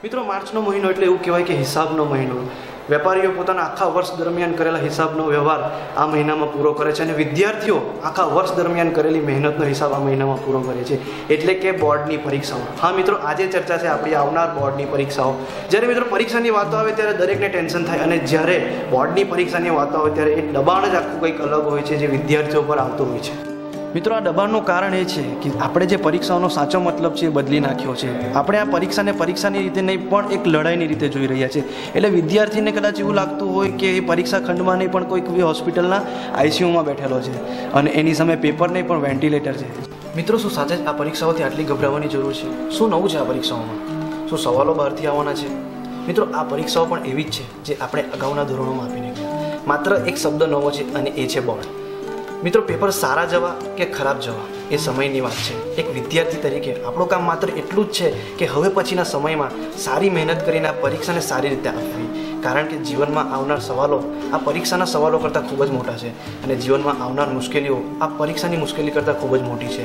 મિત્રો માર્ચનો મહિનો એટલે એવું કહેવાય કે હિસાબનો મહિનો. વેપારીઓ પોતાના આખા વર્ષ દરમિયાન કરેલા હિસાબનો વ્યવહાર આ મહિનામાં પૂરો કરે છે અને વિદ્યાર્થીઓ આખા વર્ષ દરમિયાન કરેલી મહેનતનો હિસાબ આ મહિનામાં પૂરો કરે છે, એટલે કે બોર્ડની પરીક્ષાઓ. હા મિત્રો, આજે ચર્ચા છે આપણી આવનાર બોર્ડની પરીક્ષાઓ. જ્યારે મિત્રો પરીક્ષાની વાતો આવે ત્યારે દરેકને ટેન્શન થાય, અને જ્યારે બોર્ડની પરીક્ષાની વાતો આવે ત્યારે એ દબાણ જ આખું કંઈક અલગ હોય છે જે વિદ્યાર્થીઓ પર આવતું હોય છે. મિત્રો, આ દબાણનું કારણ એ છે કે આપણે જે પરીક્ષાઓનો સાચો મતલબ છે એ બદલી નાખ્યો છે. આપણે આ પરીક્ષાને પરીક્ષાની રીતે નહીં પણ એક લડાઈની રીતે જોઈ રહ્યા છે. એટલે વિદ્યાર્થીને કદાચ એવું લાગતું હોય કે એ પરીક્ષા ખંડમાં નહીં પણ કોઈક હોસ્પિટલના આઈસીયુમાં બેઠેલો છે અને એની સામે પેપર નહીં પણ વેન્ટિલેટર છે. મિત્રો, શું સાચે જ આ પરીક્ષાઓથી આટલી ગભરાવાની જરૂર છે? શું નવું છે આ પરીક્ષાઓમાં? શું સવાલો બહારથી આવવાના છે? મિત્રો, આ પરીક્ષાઓ પણ એવી જ છે જે આપણે અગાઉના ધોરણોમાં આપીને ગયા. માત્ર એક શબ્દ નવો છે અને એ છે બોર્ડ. મિત્રો, પેપર સારા જવા કે ખરાબ જવા એ સમયની વાત છે. એક વિદ્યાર્થી તરીકે આપણું કામ માત્ર એટલું જ છે કે હવે પછીના સમયમાં સારી મહેનત કરીને આ પરીક્ષાને સારી રીતે આપવી, કારણ કે જીવનમાં આવનાર સવાલો આ પરીક્ષાના સવાલો કરતાં ખૂબ જ મોટા છે અને જીવનમાં આવનાર મુશ્કેલીઓ આ પરીક્ષાની મુશ્કેલી કરતાં ખૂબ જ મોટી છે.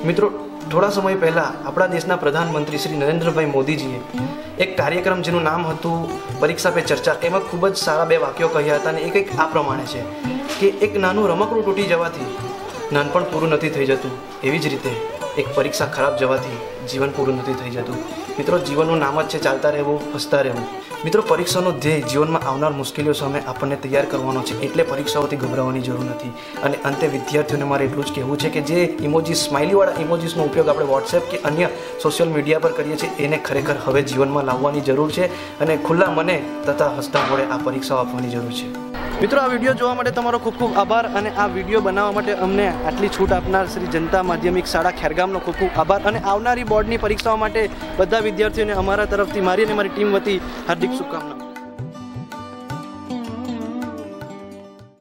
મિત્રો, થોડા સમય પહેલાં આપણા દેશના પ્રધાનમંત્રી શ્રી નરેન્દ્રભાઈ મોદીજીએ એક કાર્યક્રમ જેનું નામ હતું પરીક્ષા પે ચર્ચા, એમાં ખૂબ જ સારા 2 વાક્યો કહ્યા હતા અને એ કંઈક આ પ્રમાણે છે કે એક નાનું રમકડું તૂટી જવાથી નાનપણ પૂરું નથી થઈ જતું, એવી જ રીતે એક પરીક્ષા ખરાબ જવાથી જીવન પૂરું નથી થઈ જતું. મિત્રો, જીવનનું નામ જ છે ચાલતા રહેવું, હસતા રહેવું. મિત્રો, પરીક્ષાનો ધ્યેય જીવનમાં આવનાર મુશ્કેલીઓ સામે આપણને તૈયાર કરવાનો છે, એટલે પરીક્ષાઓથી ગભરાવાની જરૂર નથી. અને અંતે વિદ્યાર્થીઓને મારે એટલું જ કહેવું છે કે જે ઇમોજીસ, સ્માઇલીવાળા ઇમોજીસનો ઉપયોગ આપણે વોટ્સએપ કે અન્ય સોશિયલ મીડિયા પર કરીએ છીએ એને ખરેખર હવે જીવનમાં લાવવાની જરૂર છે અને ખુલ્લા મને તથા હસતા મોઢે આ પરીક્ષાઓ આપવાની જરૂર છે. મિત્રો, આ વિડીયો જોવા માટે તમારો ખૂબ ખૂબ આભાર અને આ વિડીયો બનાવવા માટે અમને આટલી છૂટ આપનાર શ્રી જનતા માધ્યમિક શાળા ખેરગામનો ખૂબ ખૂબ આભાર. અને આવનારી બોર્ડની પરીક્ષાઓ માટે બધા વિદ્યાર્થીઓને અમારા તરફથી, મારી અને મારી ટીમ વતી હાર્દિક શુભકામનાઓ.